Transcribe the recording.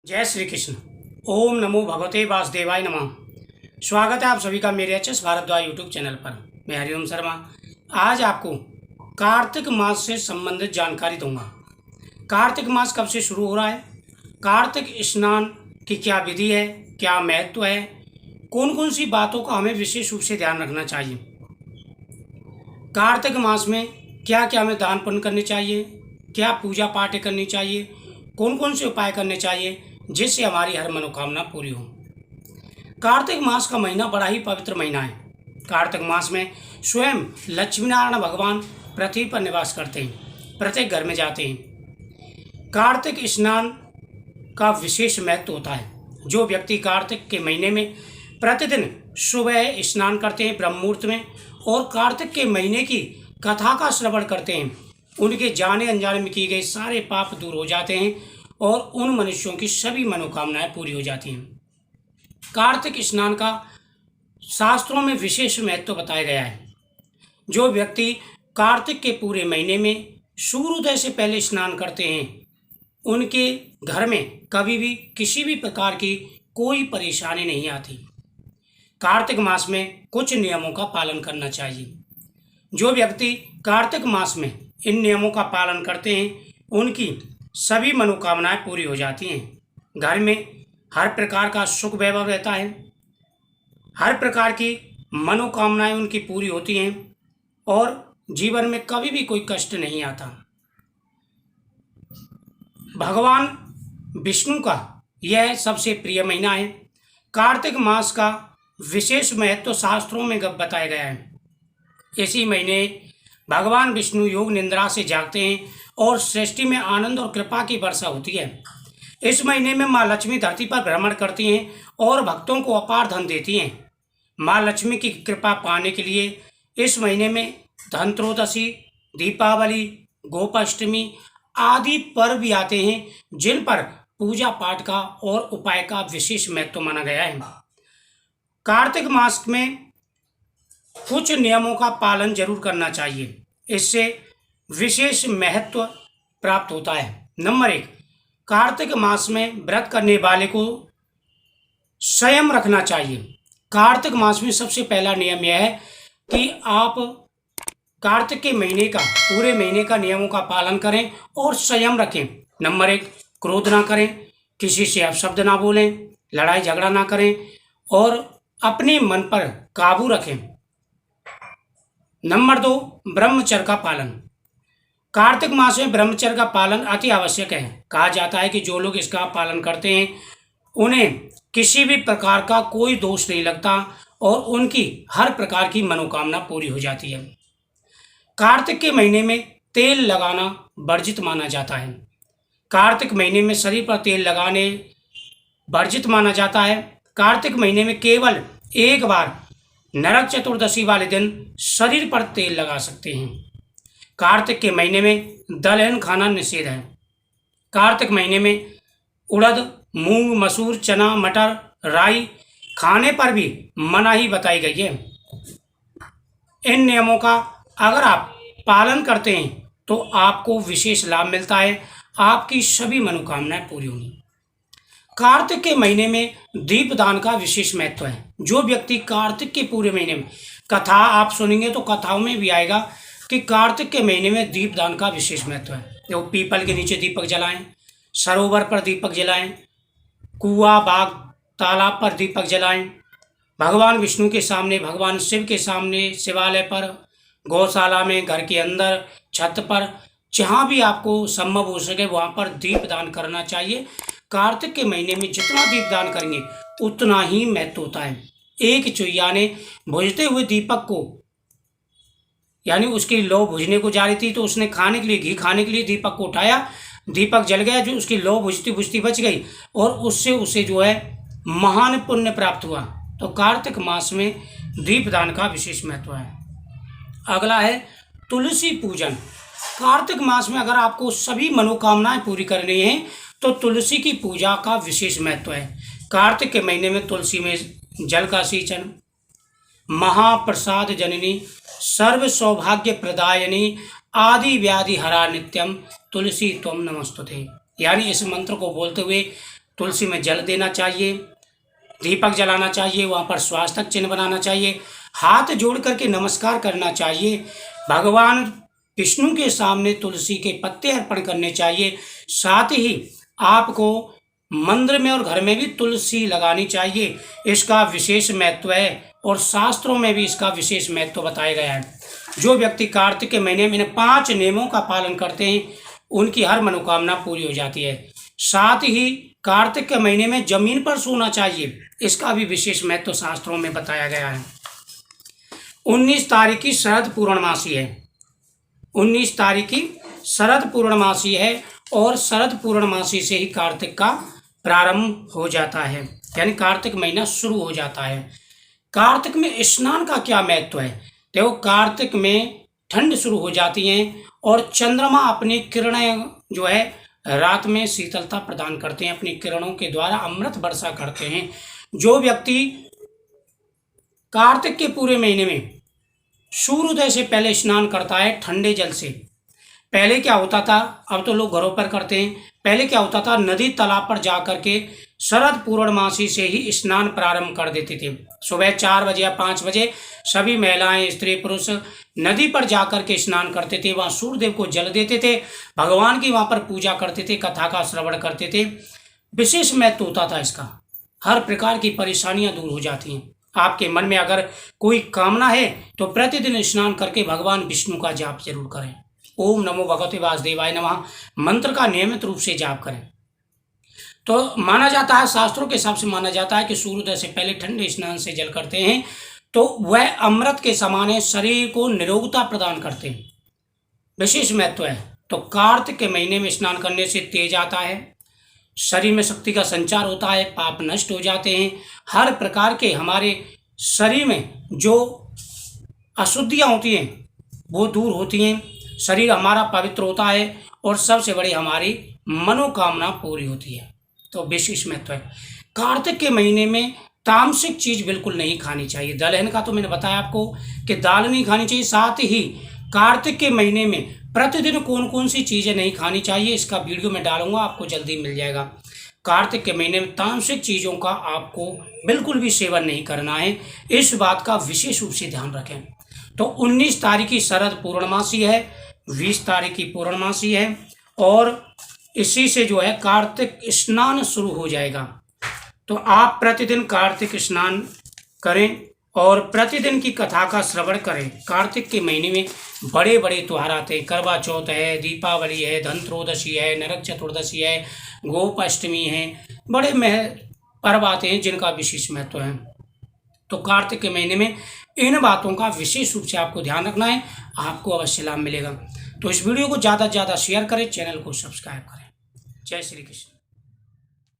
जय श्री कृष्ण। ओम नमो भगवते वासुदेवाय नमः। स्वागत है आप सभी का मेरे H S Bhardwaj YouTube channel पर। मैं हरिओम शर्मा आज आपको कार्तिक मास से संबंधित जानकारी दूंगा। कार्तिक मास कब से शुरू हो रहा है, कार्तिक स्नान की क्या विधि है, क्या महत्व है, कौन कौन सी बातों का हमें विशेष रूप से ध्यान रखना चाहिए, कार्तिक मास में क्या क्या हमें दान पुण्य करने चाहिए, क्या पूजा पाठ करनी चाहिए, कौन कौन से उपाय करने चाहिए जिससे हमारी हर मनोकामना पूरी हो। कार्तिक मास का महीना बड़ा ही पवित्र महीना है। कार्तिक मास में स्वयं लक्ष्मी नारायण भगवान पृथ्वी पर निवास करते हैं, प्रत्येक घर में जाते हैं। कार्तिक स्नान का विशेष महत्व होता है। जो व्यक्ति कार्तिक के महीने में प्रतिदिन सुबह स्नान करते हैं ब्रह्म मुहूर्त में और कार्तिक के महीने की कथा का श्रवण करते हैं, उनके जाने अनजाने में किए गए सारे पाप दूर हो जाते हैं और उन मनुष्यों की सभी मनोकामनाएं पूरी हो जाती हैं। कार्तिक स्नान का शास्त्रों में विशेष महत्व बताया गया है। जो व्यक्ति कार्तिक के पूरे महीने में सूर्योदय से पहले स्नान करते हैं, उनके घर में कभी भी किसी भी प्रकार की कोई परेशानी नहीं आती। कार्तिक मास में कुछ नियमों का पालन करना चाहिए। जो व्यक्ति कार्तिक मास में इन नियमों का पालन करते हैं, उनकी सभी मनोकामनाएं पूरी हो जाती हैं। घर में हर प्रकार का सुख वैभव रहता है, हर प्रकार की मनोकामनाएं उनकी पूरी होती हैं और जीवन में कभी भी कोई कष्ट नहीं आता। भगवान विष्णु का यह सबसे प्रिय महीना है। कार्तिक मास का विशेष महत्व शास्त्रों में बताया गया है। इसी महीने भगवान विष्णु योग निद्रा से जागते हैं और सृष्टि में आनंद और कृपा की वर्षा होती है। इस महीने में माँ लक्ष्मी धरती पर भ्रमण करती हैं और भक्तों को अपार धन देती हैं। माँ लक्ष्मी की कृपा पाने के लिए इस महीने में धनत्रयोदशी, दीपावली, गोपाष्टमी आदि पर्व भी आते हैं, जिन पर पूजा पाठ का और उपाय का विशेष महत्व माना गया है। कार्तिक मास में कुछ नियमों का पालन जरूर करना चाहिए, इससे विशेष महत्व प्राप्त होता है। नंबर 1, कार्तिक मास में व्रत करने वाले को संयम रखना चाहिए। कार्तिक मास में सबसे पहला नियम यह है कि आप कार्तिक के महीने का, पूरे महीने का नियमों का पालन करें और संयम रखें। नंबर 1, क्रोध ना करें, किसी से अपशब्द ना बोलें, लड़ाई झगड़ा ना करें और अपने मन पर काबू रखें। नंबर 2, ब्रह्मचर्य का पालन। कार्तिक मास में ब्रह्मचर्य का पालन अति आवश्यक है। कहा जाता है कि जो लोग इसका पालन करते हैं, उन्हें किसी भी प्रकार का कोई दोष नहीं लगता और उनकी हर प्रकार की मनोकामना पूरी हो जाती है। कार्तिक के महीने में तेल लगाना वर्जित माना जाता है। कार्तिक महीने में शरीर पर तेल लगाने वर्जित माना जाता है। कार्तिक महीने में केवल एक बार नरक चतुर्दशी वाले दिन शरीर पर तेल लगा सकते हैं। कार्तिक के महीने में दलहन खाना निषेध है। कार्तिक महीने में उड़द, मूंग, मसूर, चना, मटर, राई खाने पर भी मनाही बताई गई है। इन नियमों का अगर आप पालन करते हैं तो आपको विशेष लाभ मिलता है, आपकी सभी मनोकामनाएं पूरी होंगी। कार्तिक के महीने में दीपदान का विशेष महत्व है। जो व्यक्ति कार्तिक के पूरे महीने में, कथा आप सुनेंगे तो कथाओं में भी आएगा कि कार्तिक के महीने में दीपदान का विशेष महत्व है। जो पीपल के नीचे दीपक जलाएं, सरोवर पर दीपक जलाएं, कुआं, बाग, तालाब पर दीपक जलाएं, भगवान विष्णु के सामने, भगवान शिव के सामने, शिवालय पर, गौशाला में, घर के अंदर, छत पर, जहाँ भी आपको संभव हो सके वहाँ पर दीपदान करना चाहिए। कार्तिक के महीने में जितना दीपदान करेंगे उतना ही महत्व होता है। एक चुईया ने बुझते हुए दीपक को, यानी उसकी लौ बुझने को जा रही थी तो उसने खाने के लिए, घी खाने के लिए दीपक को उठाया, दीपक जल गया, जो उसकी लौ बुझती बुझती बच गई और उससे उसे जो है महान पुण्य प्राप्त हुआ। तो कार्तिक मास में दीपदान का विशेष महत्व है। अगला है तुलसी पूजन। कार्तिक मास में अगर आपको सभी मनोकामनाएं पूरी करनी है तो तुलसी की पूजा का विशेष महत्व है। कार्तिक के महीने में तुलसी में जल का सिंचन, महाप्रसाद जननी, सर्व सौभाग्य प्रदायनी, आदि व्याधि हरा नित्यम, तुलसी त्वम नमस्तुते, यानी इस मंत्र को बोलते हुए तुलसी में जल देना चाहिए, दीपक जलाना चाहिए, वहाँ पर स्वास्तिक चिन्ह बनाना चाहिए, हाथ जोड़ करके नमस्कार करना चाहिए, भगवान विष्णु के सामने तुलसी के पत्ते अर्पण करने चाहिए। साथ ही आपको मंदिर में और घर में भी तुलसी लगानी चाहिए। इसका विशेष महत्व है और शास्त्रों में भी इसका विशेष महत्व बताया गया है। जो व्यक्ति कार्तिक के महीने में इन 5 नियमों का पालन करते हैं उनकी हर मनोकामना पूरी हो जाती है। साथ ही कार्तिक के महीने में जमीन पर सोना चाहिए, इसका भी विशेष महत्व शास्त्रों में बताया गया है। 19 तारीख की शरद पूर्णमासी है, 19 तारीख की शरद पूर्णमासी है और शरद पूर्णमासी से ही कार्तिक का प्रारंभ हो जाता है, यानी कार्तिक महीना शुरू हो जाता है। कार्तिक में स्नान का क्या महत्व है? देखो, कार्तिक में ठंड शुरू हो जाती है और चंद्रमा अपनी किरणें जो है रात में शीतलता प्रदान करते हैं, अपनी किरणों के द्वारा अमृत वर्षा करते हैं। जो व्यक्ति कार्तिक के पूरे महीने में सूर्योदय से पहले स्नान करता है ठंडे जल से, पहले क्या होता था, अब तो लोग घरों पर करते हैं, पहले क्या होता था, नदी तालाब पर जा करके शरद पूर्णमासी से ही स्नान प्रारंभ कर देते थे। सुबह 4 बजे या 5 बजे सभी महिलाएं, स्त्री पुरुष नदी पर जा करके स्नान करते थे, वहाँ सूर्यदेव को जल देते थे, भगवान की वहाँ पर पूजा करते थे, कथा का श्रवण करते थे। विशेष महत्व होता था इसका, हर प्रकार की परेशानियां दूर हो जाती हैं। आपके मन में अगर कोई कामना है तो प्रतिदिन स्नान करके भगवान विष्णु का जाप जरूर करें। ओम नमो भगवते वासुदेवाय नमः मंत्र का नियमित रूप से जाप करें। तो माना जाता है, शास्त्रों के हिसाब से माना जाता है कि सूर्योदय से पहले ठंडे स्नान से जल करते हैं तो वह अमृत के समान है, शरीर को निरोगता प्रदान करते हैं, विशेष महत्व है। तो कार्तिक के महीने में स्नान करने से तेज आता है, शरीर में शक्ति का संचार होता है, पाप नष्ट हो जाते हैं, हर प्रकार के हमारे शरीर में जो अशुद्धियाँ होती हैं वो दूर होती हैं, शरीर हमारा पवित्र होता है और सबसे बड़ी हमारी मनोकामना पूरी होती है। तो विशेष महत्व है। कार्तिक के महीने में तामसिक चीज बिल्कुल नहीं खानी चाहिए। दलहन का तो मैंने बताया आपको कि दाल नहीं खानी चाहिए। साथ ही कार्तिक के महीने में प्रतिदिन कौन कौन सी चीजें नहीं खानी चाहिए, इसका वीडियो में डालूंगा, आपको जल्दी मिल जाएगा। कार्तिक के महीने में तामसिक चीजों का आपको बिल्कुल भी सेवन नहीं करना है, इस बात का विशेष रूप से ध्यान रखें। तो 19 तारीख की शरद पूर्णमासी है, 20 तारीख की पूर्णमासी है और इसी से जो है कार्तिक स्नान शुरू हो जाएगा। तो आप प्रतिदिन कार्तिक स्नान करें और प्रतिदिन की कथा का श्रवण करें। कार्तिक के महीने में बड़े बड़े त्योहार आते हैं, करवा चौथ है, दीपावली है, धनत्रयोदशी है, नरक चतुर्दशी है, गोपाष्टमी है, बड़े पर्व आते हैं जिनका विशेष महत्व है। तो कार्तिक के महीने में इन बातों का विशेष रूप से आपको ध्यान रखना है, आपको अवश्य लाभ मिलेगा। तो इस वीडियो को ज़्यादा से ज़्यादा शेयर करें, चैनल को सब्सक्राइब करें। जय श्री कृष्ण।